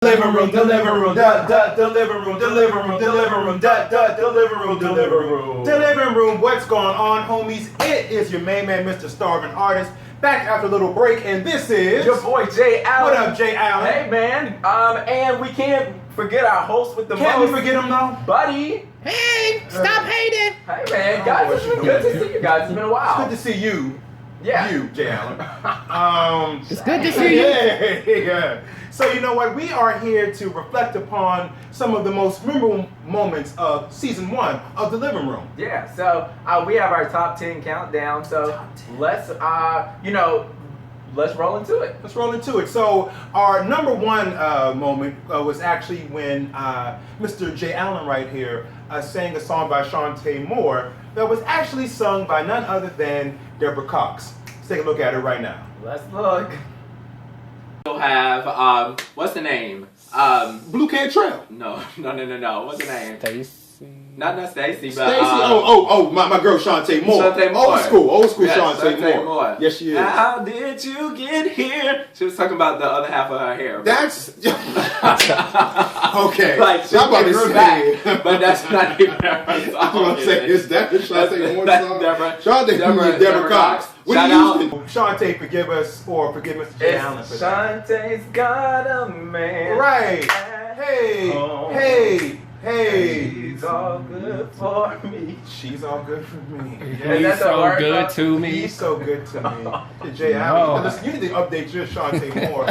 Living room, the living room, the living room, the living room, the living room, the living room, the living room, the living room. What's going on, homies? It is your main man, Mr. Starvin Artist, back after a little break, and this is your boy Jaye. What up, Jaye Allen? Hey man, and we can't forget our host with the most. Can't we forget him though, buddy? Hey, stop hating. Hey man, guys, it's been good to see you guys. It's been a while. It's good to see you. Yeah, you, Jaye Allen. It's good to see you. Yeah. So you know what? We are here to reflect upon some of the most memorable moments of season 1 of the living room. Yeah. So we have our top 10 countdown. So let's let's roll into it. Let's roll into it. So our number 1 moment was actually when Mr. Jaye Allen right here sang a song by Shantae Moore that was actually sung by none other than Deborah Cox. Let's take a look at it right now. Let's look. We'll have what's the name? Blue Can Trail. No. What's the name? Stacy. Not Stacy, but Stacy. My girl Shantae Moore. Shantae Moore. Old school Yes, Shantae Moore. Yes, she is. How did you get here? She was talking about the other half of her hair. That's okay. Like she about to grew say, back, but that's not even her song. I'm gonna say, is that the Shantae Moore song? Deborah Deborah Cox. What Shout do you out. Shantae, forgive us or forgive Mr. Jaye Allen for that. Shantae's got a man. Right. Hey. She's all good for me. She's all good for me. He's so good to me. He's so good to me. Jaye Allen. Listen, you need to update your Shantae Moore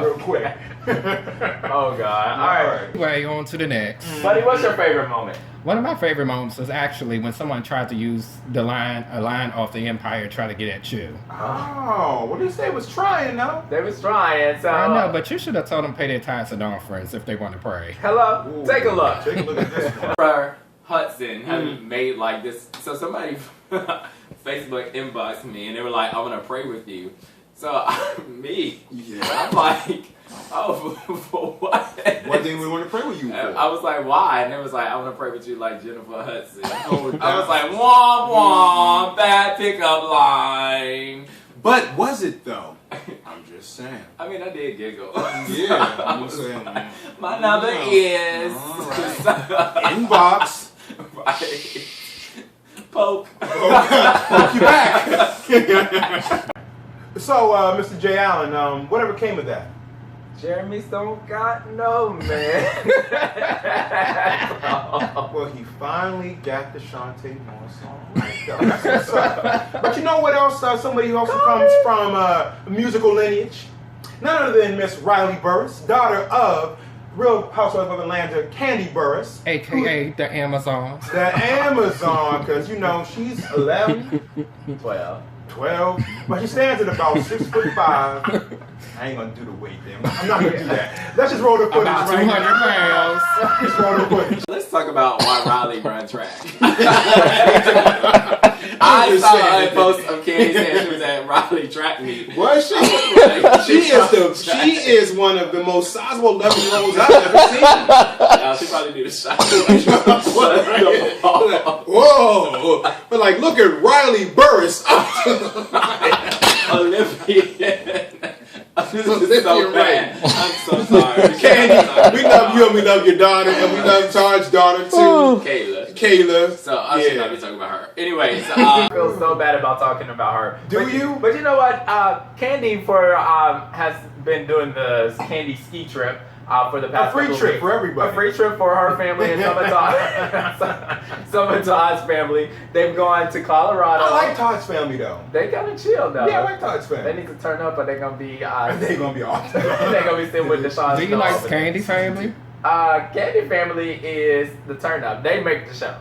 real quick. Oh God. All right. Anyway, on to the next. Buddy, what's your favorite moment? One of my favorite moments was actually when someone tried to use a line off the Empire try to get at you. Oh, what did you say? Was trying though? They was trying, so I know, but you should have told them pay their tithes and offerings if they want to pray. hello. Ooh, Take a look. Take a look at this one. Her Hudson had made like this. So somebody Facebook inboxed me and they were like, "I want to pray with you." So I'm like, "Oh, for what?" What thing we want to pray with you for? I was like, "Why?" And it was like, "I want to pray with you like Jennifer Hudson." Oh, I was like, "Womp womp, bad pickup line." But was it though? I'm just saying. I mean, I did giggle. Yeah, I'm just saying. My number is Inbox. right. Poke. Poke you back. So, Mr. Jaye Allen, whatever came of that? Jeremy's don't got no man. Well, he finally got the Shantae Moore song right. But you know what else? Somebody who also comes from a musical lineage. None other than Miss Riley Burris, daughter of Real Housewives of Atlanta, Candy Burris. AKA the Amazon. The Amazon, because, you know, she's 11, 12, but she stands at about 6'5". I ain't gonna do the weight thing. I'm not gonna do that. Let's just roll the footage About right 200 now. pounds. Let's roll the footage. Let's talk about why Riley run track. I saw a post of Candy saying she was at Riley track meet. Was she? She is one of the most sizable 11-year-olds I've ever seen. She probably need a shot. Whoa! But like, look at Riley Burris. Olivia. This is Olivia so bad. Ray. I'm so sorry. Candy, we love you and we love your daughter and we love Taj's daughter too. Kayla. So I should not be talking about her. Anyways, I feel so bad about talking about her. Do you? But you know what? Candy has been doing the Candy ski trip for the past A free couple of trip weeks. for everybody. A free trip for her family and some of Todd's family. They've gone to Colorado. I like Todd's family though. They kind of chill though. Yeah, I like Todd's They family. need to turn up, but they're gonna be. They're gonna be off. They're gonna be sitting with the Sean. Do you like Candy family? Candy family is the turn up. They make the show.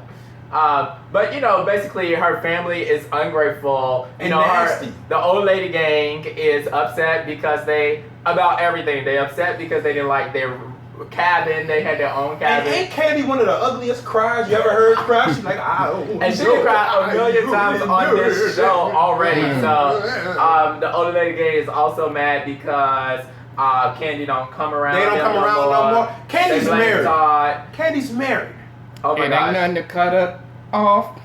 But you know, basically her family is ungrateful. You And know, nasty. The old lady gang is upset because about everything. They upset because they didn't like their cabin. They had their own And cabin. ain't Candy one of the ugliest cries you ever heard cry? She's like, And she done cried a million times on this show already. So the old lady gang is also mad because Candy don't come around. They don't come around no more. Candy's They blame married. Todd. Candy's married. Oh my It ain't gosh. nothing to cut it off.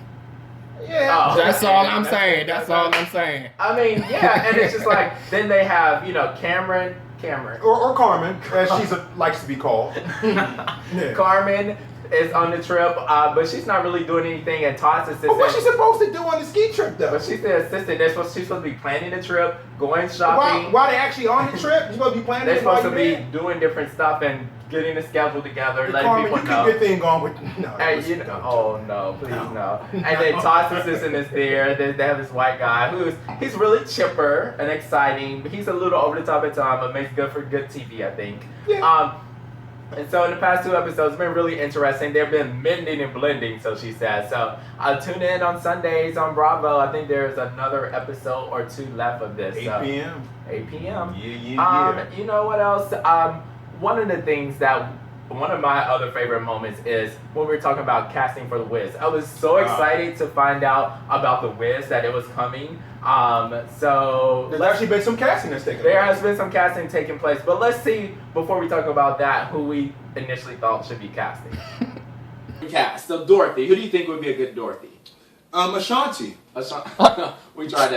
Yeah. Oh. That's all I'm saying. That's all I'm saying. I mean, yeah, and it's just like then they have, you know, Cameron Cameron. Or Carmen, as she likes to be called. Yeah. Carmen is on the trip, but she's not really doing anything. And Todd's assistant. But what's she supposed to do on the ski trip, though? But she's the assistant. She's supposed to be planning the trip, going shopping. Why they actually on the trip? You supposed to be planning. They're supposed to while be you there? doing different stuff and getting the schedule together, letting Carmen, people you know. keep your thing going with no. And you know, oh no, please no. And then Todd's assistant is there. They have this white guy he's really chipper and exciting. He's a little over the top at times, but makes good for good TV, I think. Yeah. And so in the past 2 episodes, it's been really interesting. They've been mending and blending, so she says. So tune in on Sundays on Bravo. I think there's another episode or 2 left of this. 8 p.m. 8 p.m. Yeah. You know what else? One of the things that one of my other favorite moments is when we were talking about casting for The Wiz. I was so excited to find out about The Wiz, that it was coming. So There's actually been some casting that's taken there place. has been some casting taking place, but let's see before we talk about that who we initially thought should be casting. Cast. So Dorothy, who do you think would be a good Dorothy? Ashanti. We tried that. We tried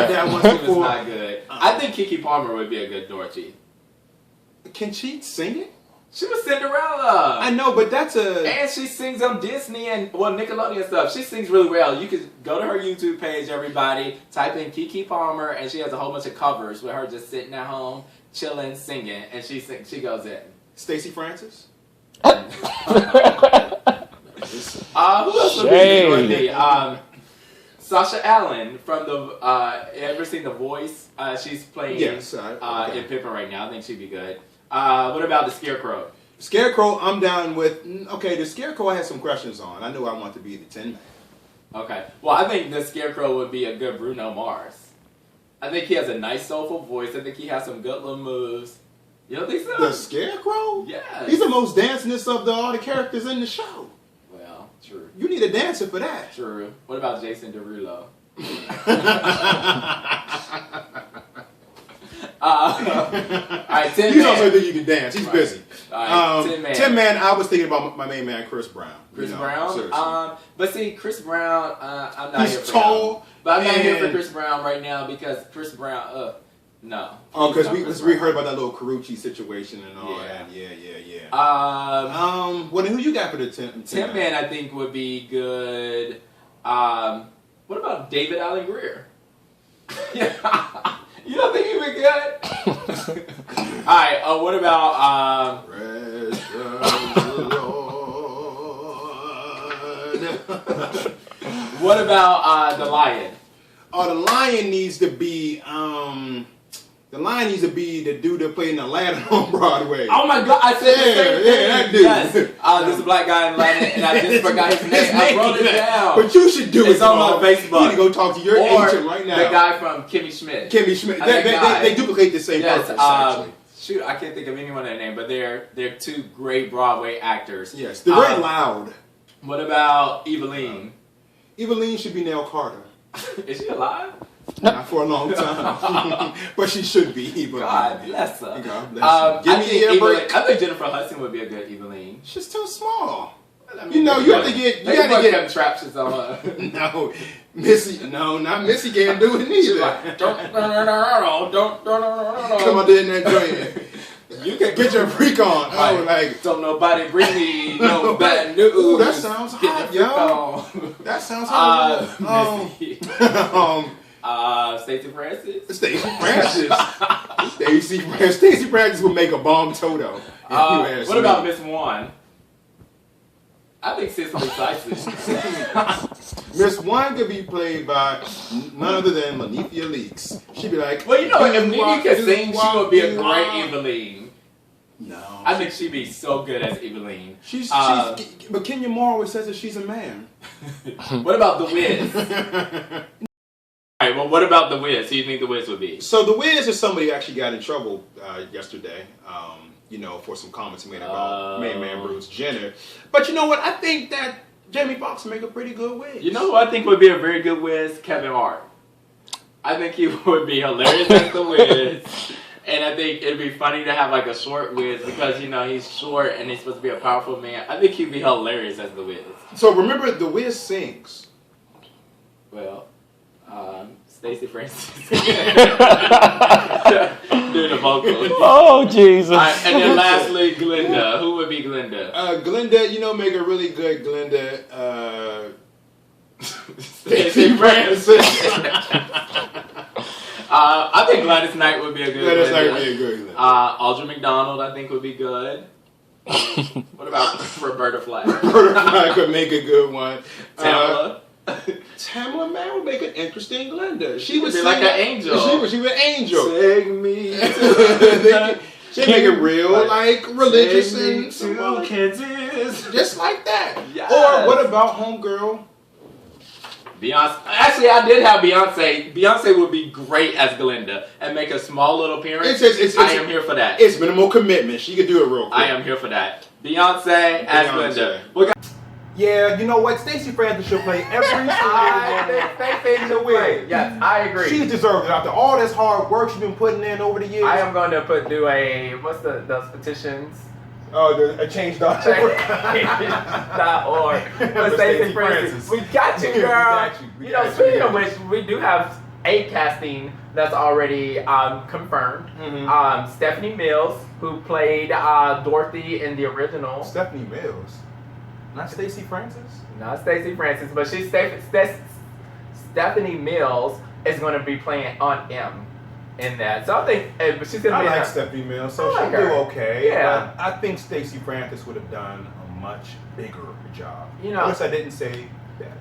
that once It was before. not good. I think Keke Palmer would be a good Dorothy. Can she sing it? She was Cinderella. I know, but that's a. And she sings on Disney and Nickelodeon stuff. She sings really well. You could go to her YouTube page, everybody, type in Keke Palmer, and she has a whole bunch of covers with her just sitting at home, chilling, singing, and she goes in. Stacey Francis. Who else would be Dorothy? Sasha Allen from the. Ever seen The Voice? She's playing in Pippin right now. I think she'd be good. What about the Scarecrow? Scarecrow, I'm down with. Okay, the Scarecrow I had some questions on. I knew I want to be the Tin Man. Okay. Well, I think the Scarecrow would be a good Bruno Mars. I think he has a nice soulful voice. I think he has some good little moves. You don't think so? The Scarecrow? Yes. He's the most dancingest of all the characters in the show. Well, true. You need a dancer for that. True. What about Jason Derulo? Alright, Tin You Man. don't think you can dance. He's busy. Alright, Tin Man. Tin Man, I was thinking about my main man, Chris Brown. Chris You know, Brown? seriously. But see, Chris Brown, I'm not here He's for tall. him. But I'm not here for and- Chris Brown right now because Chris Brown, no. Oh, because Chris we Brown. heard about that little Carucci situation and all Yeah. that. Yeah. Um, Who you got for the Tin Tin Man, I think, would be good. What about David Allen Greer? You don't think he'd be good? Alright, what about, what about, the Lion? Oh, the Lion needs to be the dude that played in Aladdin on Broadway. Oh my God! I said the same thing. that dude. Yes, there's a black guy in Aladdin, and I just forgot his name. I wrote it down. But you should do it. It's on my Facebook. You need to go talk to your agent right now. The guy from Kimmy Schmidt. Kimmy Schmidt. That They duplicate the same person. Actually. Shoot, I can't think of anyone their name, but they're 2 great Broadway actors. Yes, they're very loud. What about Eveline? Eveline should be Nell Carter. Is she alive? Not for a long time, but she should be Eveline. God bless her. God bless her. Give me a break. I think Jennifer Hudson would be a good Eveline. She's too small. I mean, You know, you have to get. You have to get. contraptions on her. No, Missy. No, not Missy. Can't do it She's neither. like, don't. Come on in that joint. You can Get your freak on. Oh, Right. like Don't nobody bring me no bad news. Ooh, that sounds Get hot, your yo. freak on. that sounds hot. Missy. Stacey Francis. Stacey Francis. Stacey Francis would make a bomb Toto. if you ask What me. about Miss One? I think Cicely Tyson. Miss One could be played by none other than Lanithia Leaks. She'd be like, Well, you know, if Nene could sing, she would be a great Eveline. No. I think she'd be so good as Eveline. She's but Kenya Moore always says that she's a man. What about The Wiz? Alright, well, what about The Wiz? Who do you think The Wiz would be? So The Wiz is somebody who actually got in trouble yesterday, for some comments he made about main man Bruce Jenner. But you know what? I think that Jamie Foxx make a pretty good Wiz. You know who I think would be a very good Wiz? Kevin Hart. I think he would be hilarious as The Wiz. And I think it'd be funny to have like a short Wiz because, he's short and he's supposed to be a powerful man. I think he'd be hilarious as The Wiz. So remember, The Wiz sings. Well, Stacey Francis. Doing the vocals. Oh, Jesus. And then lastly, Glinda. Who would be Glinda? Glinda, make a really good Glinda. Stacey Francis. I think Gladys Knight would be a good Gladys Glinda. Knight would be a good Glinda. Audra McDonald, I think, would be good. What about Roberta Flack? Roberta Flack would make a good one. Tamala. Tamala Mann would make an interesting Glinda. She would be sing like an angel. She was an angel. Take me. She'd make it real, like religious and to Kansas. just like that. Yes. Or what about Homegirl? Beyonce. Actually, I did have Beyonce. Beyonce would be great as Glinda and make a small little appearance. I am here for that. It's minimal commitment. She could do it real quick. I am here for that. Beyonce as Glinda. Yeah, you know what? Stacey Francis should play every single They should win. Yes, I agree. She deserved it after all this hard work she's been putting in over the years. I am going to do a those petitions. Oh, a change.org. Change.org. But Stacey Francis, we got you, girl. We got you. Speaking of which, we do have a casting that's already confirmed. Mm-hmm. Stephanie Mills, who played Dorothy in the original. Stephanie Mills. Not Stacey Francis? Not Stacey Francis, but she's Stephanie Mills is going to be playing Aunt M in that. So I think she's going to be. I like Stephanie Mills, so I like she'll do her. okay. Yeah. But I think Stacey Francis would have done a much bigger job. You know. Unless I didn't say better.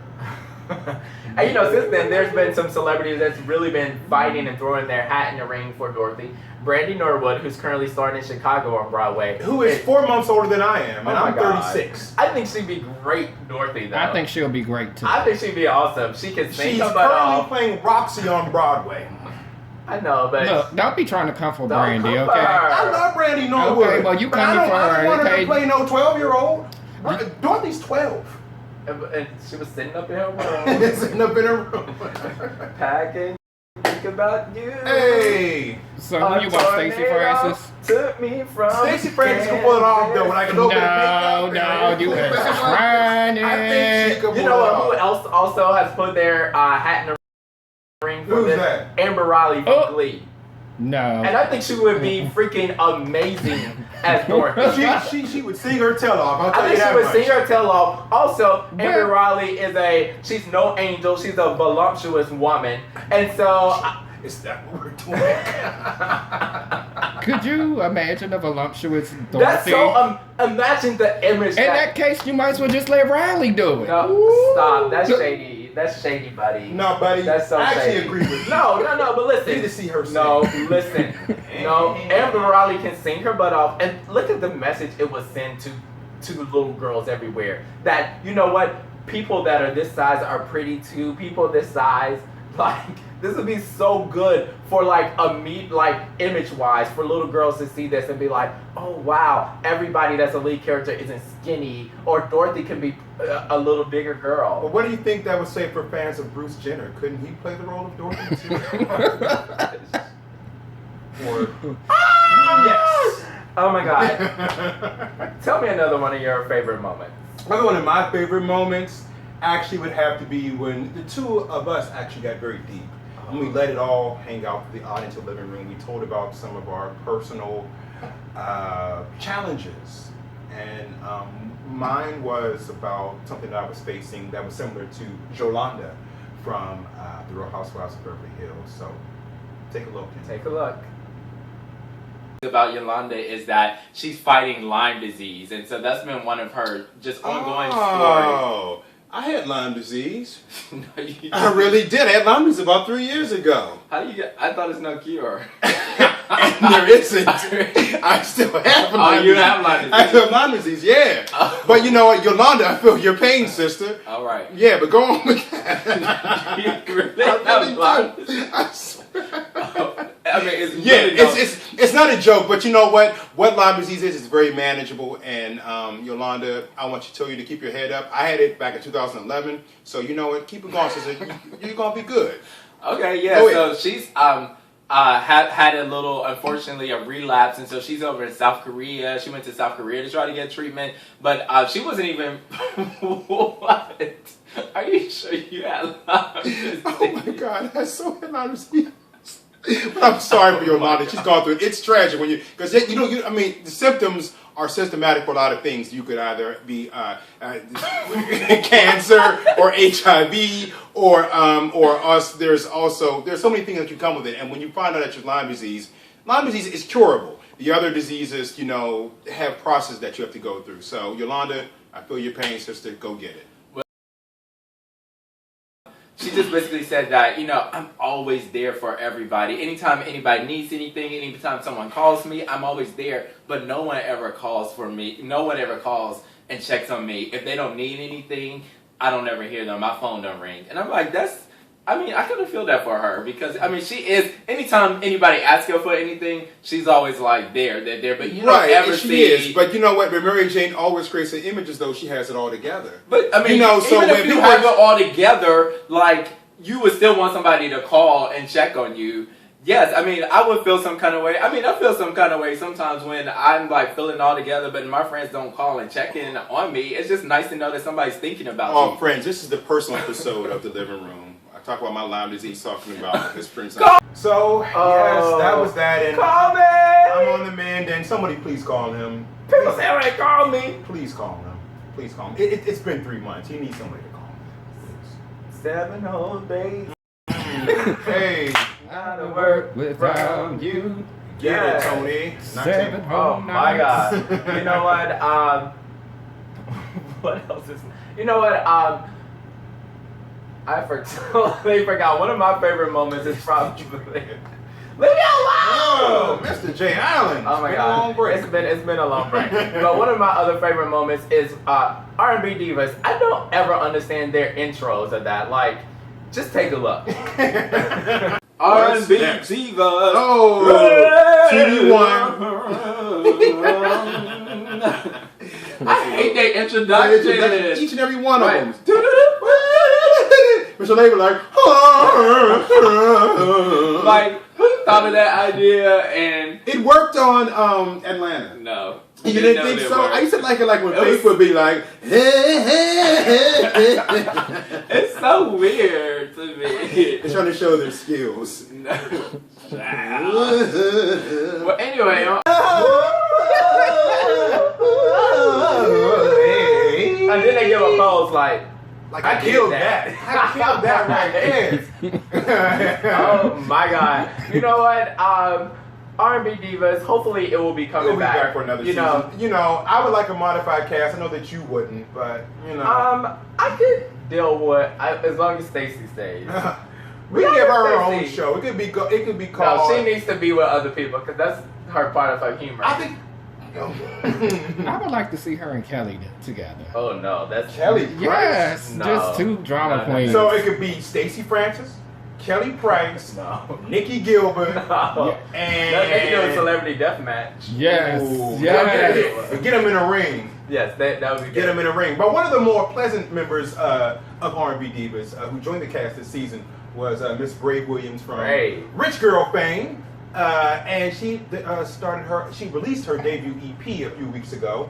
And since then, there's been some celebrities that's really been fighting and throwing their hat in the ring for Dorothy. Brandy Norwood, who's currently starring in Chicago on Broadway. Who is 4 months older than I am, and I'm God. 36. I think she'd be great, Dorothy, though. I think she'll be great too. I think she'd be awesome. She can sing She's her butt currently off. playing Roxy on Broadway. I know, but Look, don't be trying to come for Don't Brandy, come for okay? her. I love Brandy Norwood. Okay, well, you but coming for I her, don't want her okay? to play no 12-year-old. Dorothy's 12. and she was sitting up in her room, Sitting up in her room. packing, think about you. Hey. So who you want, Stacey Francis? Took me from Stacey Francis can pull it off though, like a little bit of makeup. You and- was I trying think she it. can pull You it know what? off. Who else also has put their hat in the ring for Who's this? that? Amber Riley from Oh. Glee. No. And I think she would be freaking amazing as Dorothy. She would sing her tail off. I'll I tell you think that she would much. sing her tail off. Also, Amber Well- Riley she's no angel. She's a voluptuous woman. And so, Is that what we're doing? Could you imagine a voluptuous Dorothy? that's so, imagine the image. In that case, you might as well just let Riley do it. No, stop. That's shady. That's shady, buddy. No, buddy. That's so I actually shady. agree with you. No, but listen. You need to see her sing. No, listen. No, Amber Riley can sing her butt off, and look at the message it was sent to little girls everywhere. That, you know what, people that are this size are pretty too. People this size, like, this would be so good for image-wise for little girls to see this and be like, oh wow, everybody that's a lead character isn't skinny, or Dorothy can be a little bigger girl. But what do you think that would say for fans of Bruce Jenner? Couldn't he play the role of Dorothy too? Or yes. Oh my God. Tell me another one of your favorite moments. Another one of my favorite moments actually would have to be when the two of us actually got very deep. And we let it all hang out to the audience in the living room. We told about some of our personal challenges. And mine was about something that I was facing that was similar to Yolanda from The Real Housewives of Beverly Hills. So take a look. Take a look. About Yolanda is that she's fighting Lyme disease, and so that's been one of her just ongoing stories. I had Lyme disease. No, you I really did. I had Lyme disease about 3 years ago. How do you get? I thought it's no cure. And there isn't. I still have Lyme disease. You have Lyme disease. I still have Lyme disease, yeah. Oh. But you know what, Yolanda, I feel your pain, sister. All right. Yeah, but go on with that. You really I have really Lyme do. disease? I swear. I mean, it's Yeah, really no- it's not a joke, but you know what? What Lyme disease is very manageable. And Yolanda, I want to tell you to keep your head up. I had it back in 2011, so you know what? Keep it going, sister. You're gonna be good. Okay, yeah. Go So ahead. she's had a little, unfortunately, a relapse, and so she's over in South Korea. She went to South Korea to try to get treatment, but she wasn't even. What? Are you sure you had live? Oh my God, that's so hilarious. But I'm sorry for your Yolanda. She's gone through it. It's tragic when because I mean, the symptoms are systematic for a lot of things. You could either be cancer or HIV or us. There's so many things that can come with it. And when you find out that you're Lyme disease is curable. The other diseases, have processes that you have to go through. So Yolanda, I feel your pain, sister. Go get it. She just basically said that, I'm always there for everybody. Anytime anybody needs anything, anytime someone calls me, I'm always there. But no one ever calls for me. No one ever calls and checks on me. If they don't need anything, I don't ever hear them. My phone don't ring. And I'm like, I kind of feel that for her because, she is, anytime anybody asks her for anything, she's always like there. But you don't ever she see. Is. But you know what? When Mary Jane always creates the images, though, she has it all together. But, so even if you have it all together, like, you would still want somebody to call and check on you. Yes, I would feel some kind of way. I feel some kind of way sometimes when I'm, like, feeling all together, but my friends don't call and check in on me. It's just nice to know that somebody's thinking about you. Oh, friends, this is the personal episode of The Living Room. Talk about my Lyme disease, talking about his friends. So, yes, that was that. And Call me! I'm on the mend, and somebody please call him. People say, all right, call me. Please call him. Please call him. It's been 3 months. He needs somebody to call him. Please. 7 whole days. Hey. Out of work Without you. Get it, Tony. 7 whole Oh my nights. God. You know what? What else is? You know what? I forgot. One of my favorite moments is probably. Leave me alone! Oh, Mr. J. Allen. Oh my It's been God, a long break. it's been a long break. But one of my other favorite moments is R&B divas. I don't ever understand their intros of that. Like, just take a look. R&B next? Divas. Oh, TV1. I hate that introduction. Each and every one of Right. them. Mr. Labor like, Like, who thought of that idea? And it worked on Atlanta. no, You didn't think so? I used to like it like when Faith would be like, It's so weird to me. they're trying to show their skills. No. Well, anyway. And then they give a pose like I killed that. I killed that right there. oh my God. You know what? R&B divas, hopefully it will be coming We'll be back for another season. I would like a modified cast. I know that you wouldn't, but I could deal with as long as Stacey stays. we can give her her own Stacey. show. It could be No, called. she needs to be with other people because that's her part of her humor. I think. I would like to see her and Kelly together. Oh no, that's Kelly Price. Yes, No. just two drama No. queens. So it could be Stacey Francis, Kelly Price, no. Nikki Gilbert, No. and They can do a celebrity death match. yes, Ooh, yes. Get them in a ring. Yes, that would be Get good. them in a ring. But one of the more pleasant members of R&B Divas who joined the cast this season was Miss Brave Williams from Brave. Rich Girl fame. And she she released her debut EP a few weeks ago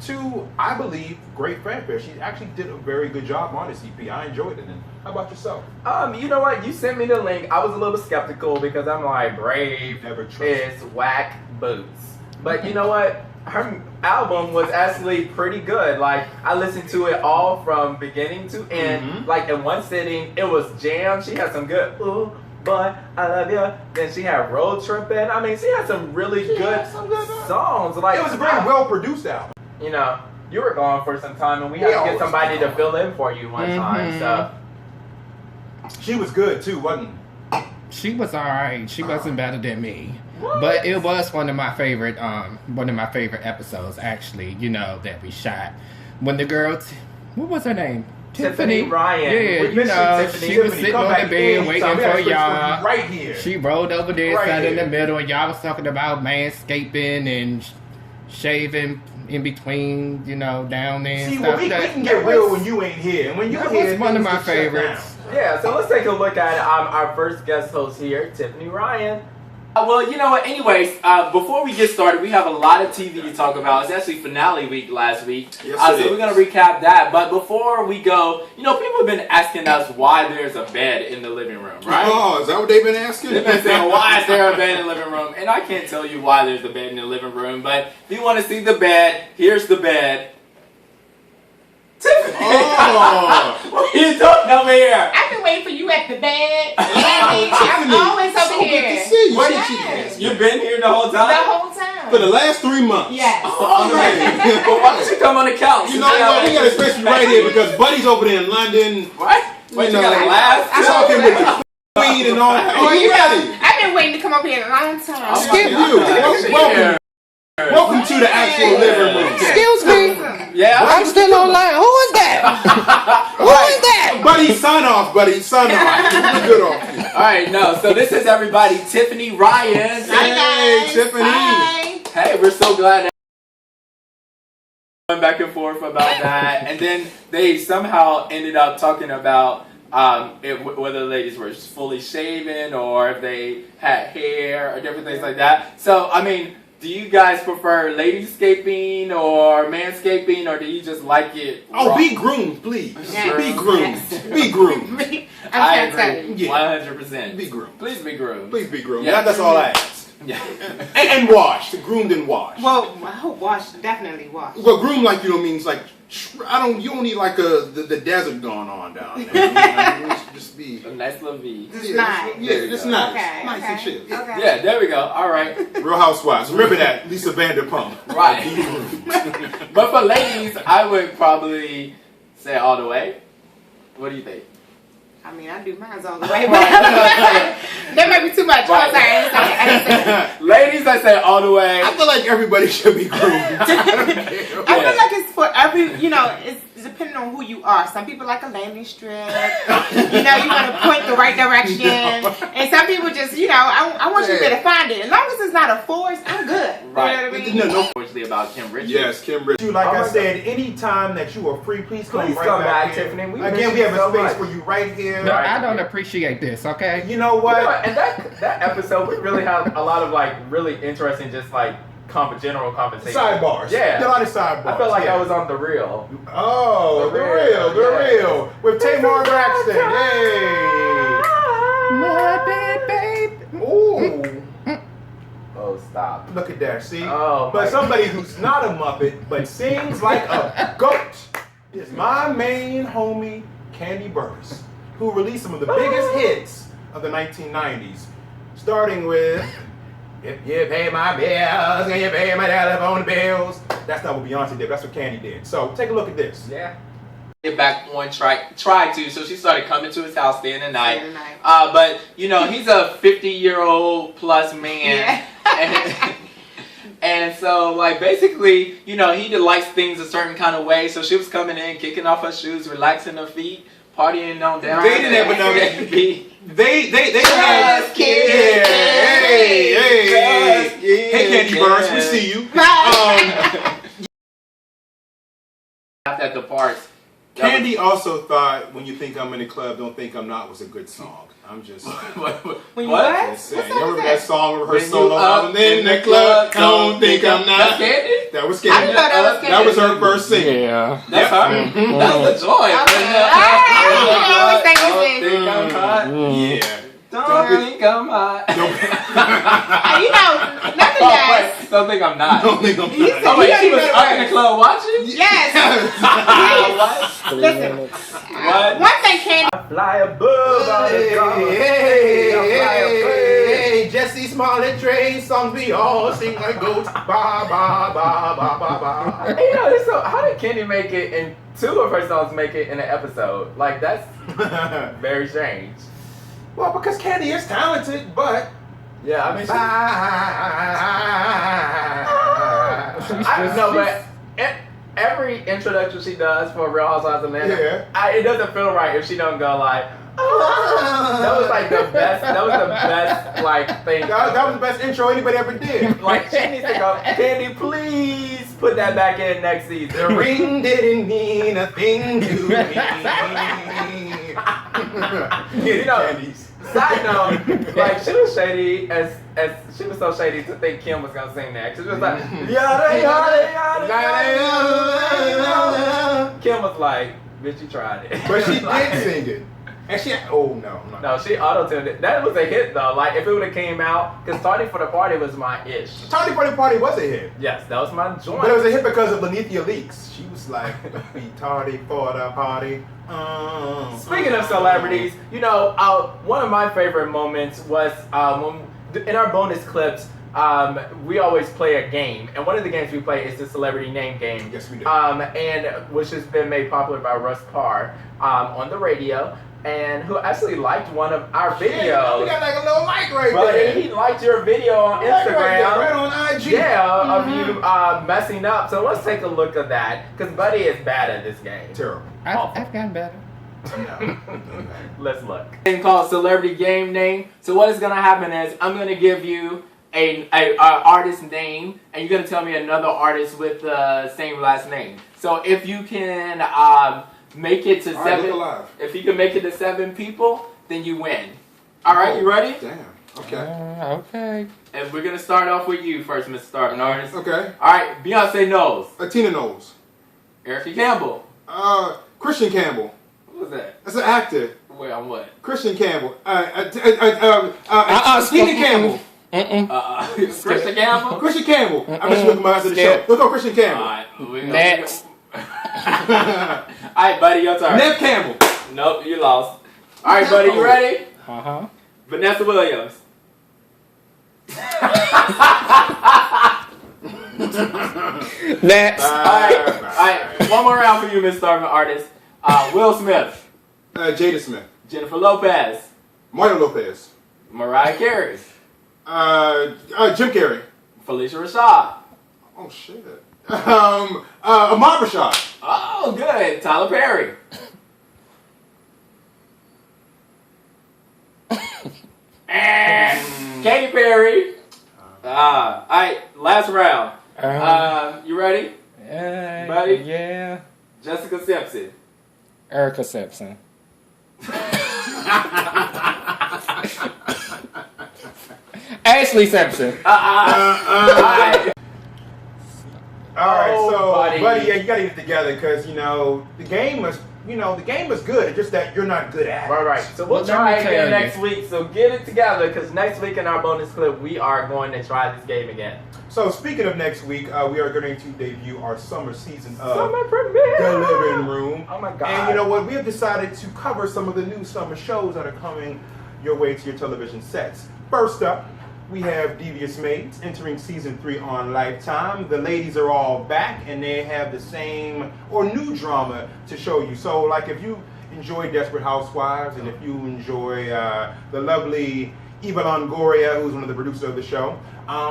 to, I believe, great fanfare. She actually did a very good job on this EP. I enjoyed it. And how about yourself? You know what? You sent me the link. I was a little skeptical because I'm like, Brave Never trust. is whack boots. But you know what? Her album was actually pretty good. Like, I listened to it all from beginning to end. Like, in one sitting, it was jam. She had some good, ooh, boy, I love you. Then she had Road Trippin'. I mean, she had some really good songs. Like, It was a very well-produced album. You were gone for some time, and we had to get somebody to fill in for you one time. So She was good, too, wasn't She was alright. She wasn't better than me. But it was one of my favorite episodes actually, that we shot. When the girl what was her name? Tiffany Ryan. Yeah, We missed you, Tiffany. she was Tiffany, sitting come on back the bed anytime. waiting We had for a place y'all. right here. She rolled over there, Right sat in here. the middle, and y'all was talking about manscaping and shaving in between, down there and See, stuff. we can get real when you ain't here. And when you're that here, was one of things my get shut favorites. down. Yeah, so let's take a look at our first guest host here, Tiffany Ryan. Well, you know what? Anyways, before we get started, we have a lot of TV to talk about. It's actually finale week last week, Yes, so we're gonna recap that. But before we go, people have been asking us why there's a bed in the living room, right? Oh, is that what they've been asking? They've been saying, why is there a bed in the living room? And I can't tell you why there's a bed in the living room, but if you want to see the bed, here's the bed. Tiffany! Oh. What are you doing over here? I've been waiting for you at the bed. I'm Tiffany, always over so here. good to see you. What Yes. Yes. You've been here the whole The time? whole time. For the last 3 months. Yes. Oh, man. Well, why don't you come on the couch? You know what? We got to space you right here because Buddy's over there in London. What? What, you know, got a I- laugh? I- Talking with the queen and all that. Oh, you ready? I've been waiting to come over here a long time. Oh, Skip you. Welcome to the actual living room. Excuse me. Yeah? I'm still online. Who is that? Who is that? Buddy, sign off, buddy. Sign off. We're good off you. Alright, no, so this is everybody, Tiffany Ryan. Hi, Hey, guys. Tiffany. Hi. Hey, we're so glad that went back and forth about that. And then they somehow ended up talking about whether the ladies were fully shaven or if they had hair or different things like that. So, I mean, do you guys prefer ladyscaping or manscaping, or do you just like it Oh, raw? be groomed, please. Yes. Be groomed. Yes. Be groomed. I'm trying to tell you. Yeah. 100%. Be groomed. Please be groomed. Please be groomed. Yeah. That's all I ask. Yeah. And washed. Groomed and washed. Well, I hope wash, definitely wash. Well, groomed like means like you don't need like the desert going on down there. It should just be A nice little V. Just nice. Yeah, just nice. Okay. Nice and chill. Yeah. Okay. Yeah, there we go. All right. Real Housewives. Remember that, Lisa Vanderpump. Right. But for ladies, I would probably say all the way. What do you think? I mean, I do mine all the way, but that might be too much. Right. I'm sorry. I didn't say it. Ladies, I say all the way. I feel like everybody should be groomed. I feel like it's for every, it's depending on who you are. Some people like a landing strip. You want to point the right direction. And some people just, I want you to find it. As long as it's not a force, I'm good. Right. You know what I mean? No. Unfortunately, about Kim Richards. Yes, Kim Richards. Like Oh I my said, anytime that you are free, please come Please right come back back, here. Tiffany. We miss Again, we you have a so space much. for you right here. No, I don't appreciate this, okay? You know what? And that episode, we really have a lot of really interesting, just general conversation. Sidebars. Yeah. A lot of sidebars. I felt like yeah. I was on The Real. Oh, The the Real, real, yeah. real. With Tamar Braxton. Hey. My bad, babe. Ooh. Oh, stop. Look at that. See? Oh, But my somebody who's not a Muppet, but sings like a goat, is my main homie, Candy Burris, who released some of the biggest hits of the 1990s, starting with If You Pay My Bills and You Pay My Telephone Bills. That's not what Beyonce did, that's what Candy did. So take a look at this. Yeah. Get back on track, tried to, so she started coming to his house day and the night. Day and night. But he's a 50-year-old plus man, and so basically, he likes things a certain kind of way. So she was coming in, kicking off her shoes, relaxing her feet, partying on down. They didn't have enough. They had Just kidding. Hey, Candy Burris, we see you. Laughed at the parts. Candy also thought "When You Think I'm in the Club, Don't Think I'm Not" was a good song. I'm just saying. When you What? what? Just saying. What You song remember is that that? song with her When you solo? up I'm in the club, don't think I'm That's not. Candy? That was I Candy. thought that was That was her first single. Yeah. That's her. Mhm. That's the joy. I always think it's it. Think I'm hot. Yeah. Don't think I'm hot. Nonetheless. Don't think I'm not. Don't think I'm You not. said- Oh wait, she was You up in the club watching? Yes. What? Listen. What? One thing Candy. Fly above all the drama. Hey, Jesse Smollett, Trey, songs we all sing like goats. Ba, ba, ba, ba, ba, ba. Hey, so how did Candy make it in two of her songs make it in an episode? That's very strange. Well, because Candy is talented, but Yeah, I mean, I know, but every introduction she does for Real Housewives of Atlanta, Yeah. it doesn't feel right if she don't go that was the best. That was the best thing. that was the best intro anybody ever did. She needs to go, Candy, please Put that back in next The season. ring didn't mean a thing to me. You know, Candies. Side note, like she was shady as she was so shady to think Kim was gonna sing that. She was like, yada yada yada. Kim was like, bitch, you tried it. But she Like, did sing it. And she, oh no. No, she auto-tuned it. That was a hit though. Like if it would have came out, because Tardy for the Party was my ish. Tardy for the Party was a hit. Yes, that was my joint. But it was a hit because of Lanithia Leaks. She was like, be tardy for the party. Speaking of celebrities, you know, one of my favorite moments was when in our bonus clips, we always play a game, and one of the games we play is the celebrity name game. Yes, we do. And which has been made popular by Russ Parr on the radio, and who actually liked one of our videos. Yeah, we got like a little mic right But there. he liked your video on Instagram. Right on IG. Yeah, of you messing up. So let's take a look at that, because Buddy is bad at this game. Terrible. I've gotten better. Let's look. Thing called Celebrity Game Name. So what is gonna happen is I'm gonna give you a artist name, and you're gonna tell me another artist with the same last name. So if you can make it to All right, seven, look alive. if you can make it to 7 people, then you win. All right, you ready? Damn. Okay. Okay. And we're gonna start off with you first, Mr. Starvin Artist. Okay. All right, Beyonce knows. Tina Knowles. Erica Campbell. Christian Campbell. What was that? That's an actor. Wait, on what? Christian Campbell. Tina Campbell. Christian Campbell. Christian Campbell. I bet you look my after the show. Look on Christian All Campbell. right, Next. All right, buddy, your turn. Nev Campbell. Nope, you lost. All right, buddy, you ready? Uh-huh. Vanessa Williams. Next. All right. One more round for you, Miss Starvin Artist. Will Smith, Jada Smith. Jennifer Lopez, Mario Lopez. Mariah Carey, Jim Carrey. Felicia Rashad. Oh shit. Ahmad Rashad. Oh, good. Tyler Perry. And Katy Perry. All right, last round. You ready? Buddy? Yeah. Jessica Simpson. Erica Simpson. Ashley Simpson. All right. All right, Oh, so buddy. yeah, you gotta get it together because the game is good. It's just that you're not good at it. Right. So we'll Well, let try me tell again you. next week. So get it together, because next week in our bonus clip, we are going to try this game again. So speaking of next week, we are going to debut our summer season of Summer premiere. The Living Room. Oh my God. And you know what? We have decided to cover some of the new summer shows that are coming your way to your television sets. First up, we have Devious Maids entering season 3 on Lifetime. The ladies are all back and they have the same or new drama to show you. So like if you enjoy Desperate Housewives and if you enjoy the lovely Eva Longoria, who's one of the producers of the show,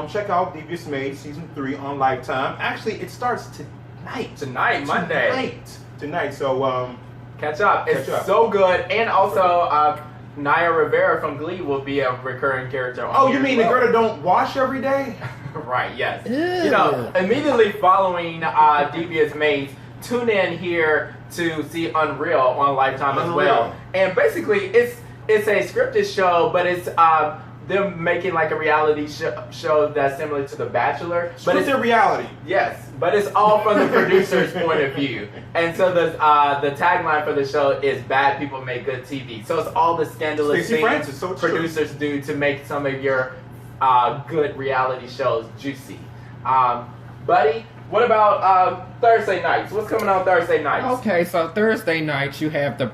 check out Devious Maids season 3 on Lifetime. Actually, it starts tonight. Monday. Tonight. So Catch up. It's Catch up. so good. And also, Naya Rivera from Glee will be a recurring character on oh, here you mean as the well. girl that don't wash every day? Right, yes. Ew. You know, immediately following Devious Maids, tune in here to see Unreal on Lifetime as well. Unreal. And basically, it's a scripted show, but it's them making like a reality show that's similar to The Bachelor. But it's Scripted reality. Yes, but it's all from the producer's point of view. And so the tagline for the show is "Bad people make good TV." So it's all the scandalous Stacey things Francis, so it's true. producers do to make some of your good reality shows juicy. Buddy, what about Thursday nights? What's coming on Thursday nights? Okay, so Thursday nights you have the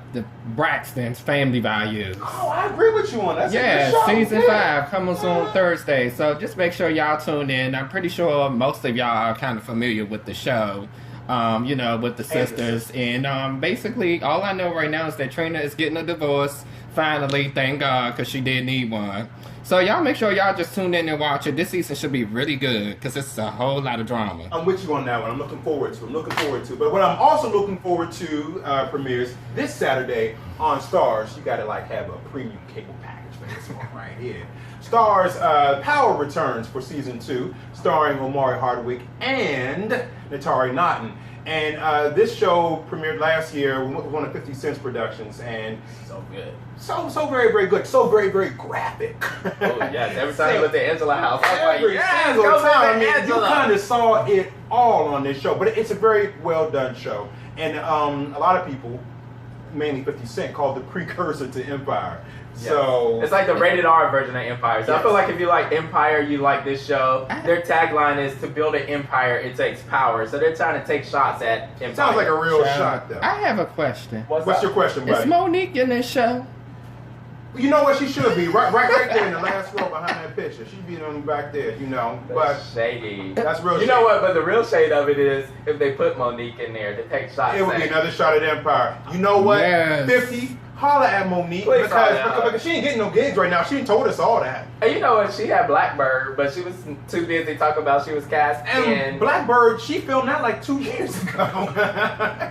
Braxton's Family Values. Oh, I agree with you on that. That's a Yeah, good show. season Yeah. 5 comes on Thursday. So just make sure y'all tune in. I'm pretty sure most of y'all are kind of familiar with the show. With the sisters. And basically, all I know right now is that Trina is getting a divorce. Finally, thank God, because she did need one. So y'all make sure y'all just tune in and watch it. This season should be really good, because it's a whole lot of drama. I'm with you on that one. I'm looking forward to. But what I'm also looking forward to premieres this Saturday on Stars. You got to have a premium cable package for this one right here. Stars Power returns for season 2, starring Omari Hardwick and Natari Naughton. And this show premiered last year with one of 50 Cent's productions, and So good. so very, very good. So very, very graphic. Oh yes, every time I went to Angela House, I was Every like, yes, single go time. I visit mean, you Angela. kind of saw it all on this show, but it's a very well done show. And a lot of people, mainly 50 Cent, called the precursor to Empire. Yes. So It's like the rated R version of Empire. So I Yes. feel like if you like Empire, you like this show. Their tagline is, to build an empire, it takes power. So they're trying to take shots at Empire. sounds like a real Child, shot, though. I have a question. What's What's up? your question, Is buddy? Monique in this show? You know what? She should be right there in the last row behind that picture. She'd be on back there, you know. But Shady. that's real. You know shady. what? But the real shade of it is if they put Monique in there to take shots. It would be at- another shot at Empire. You know what? Yes. 50. Holla at Monique Please holla at her. because she ain't getting no gigs right now. She ain't told us all that. And you know what? She had Blackbird, but she was too busy talking about she was cast And in Blackbird, she filmed that like 2 years ago.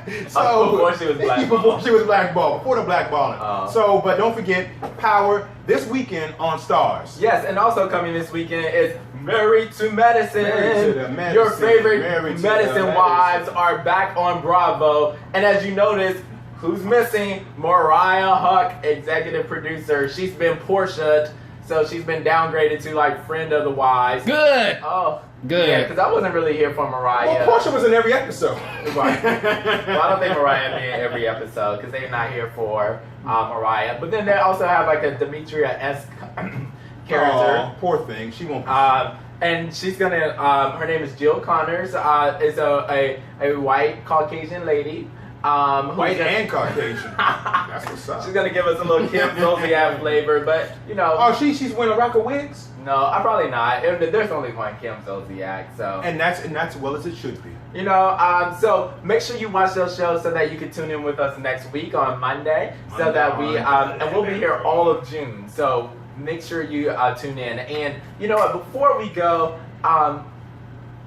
before she was blackballed. Before she was blackballed, before the blackballing. Oh. So, but don't forget, Power this weekend on Stars. Yes, and also coming this weekend is Married to Medicine. Married to the Medicine. Your favorite Married to the medicine Medicine. wives are back on Bravo. And as you notice, who's missing? Mariah Huck, executive producer. She's been Portia'd, so she's been downgraded to like friend of the wives. Good. Oh, Good. Yeah, because I wasn't really here for Mariah. Well, Portia was in every episode. Right. Well, I don't think Mariah be in every episode because they're not here for Mariah. But then they also have like a Demetria-esque character. Aw, poor thing. She won't. And she's gonna. Her name is Jill Connors. Is a white Caucasian lady. Who's White gonna- and Caucasian. That's what's up. She's gonna give us a little Kim Zolciak flavor, but you know. Oh, she's wearing a rock of wigs, No, I'm probably not. There's only one Kim Zolciak, so. and that's well as it should be. You know, so make sure you watch those shows so that you can tune in with us next week on Monday, so that we and we'll be here all of June. So make sure you tune in. And you know what? Before we go,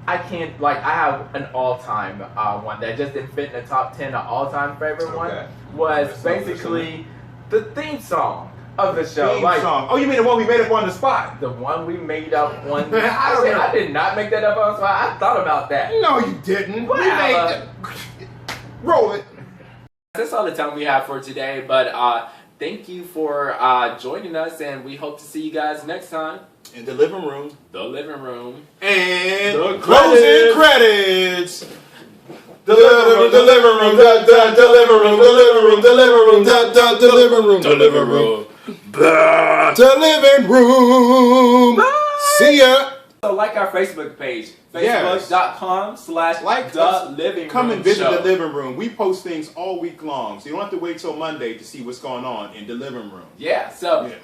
I can't I have an all-time one that just didn't fit in the top 10 of all-time favorite one was That's not basically the theme song of the show. Theme song. Oh, you mean the one we made up on the spot? The one we made up on. I I did not make that up on the spot. I thought about that. No, you didn't. Wow. We made roll it. That's all the time we have for today, but thank you for joining us, and we hope to see you guys next time. In the living room. The living room. And The closing credits. The living room, the living room, the living room, the living room, the living room, the living room, The living room. the living room. See ya. So like our Facebook page, Yes. facebook.com/the-living-room Come and visit show. the living room. We post things all week long, so you don't have to wait till Monday to see what's going on in the living room. Yeah, so Yeah.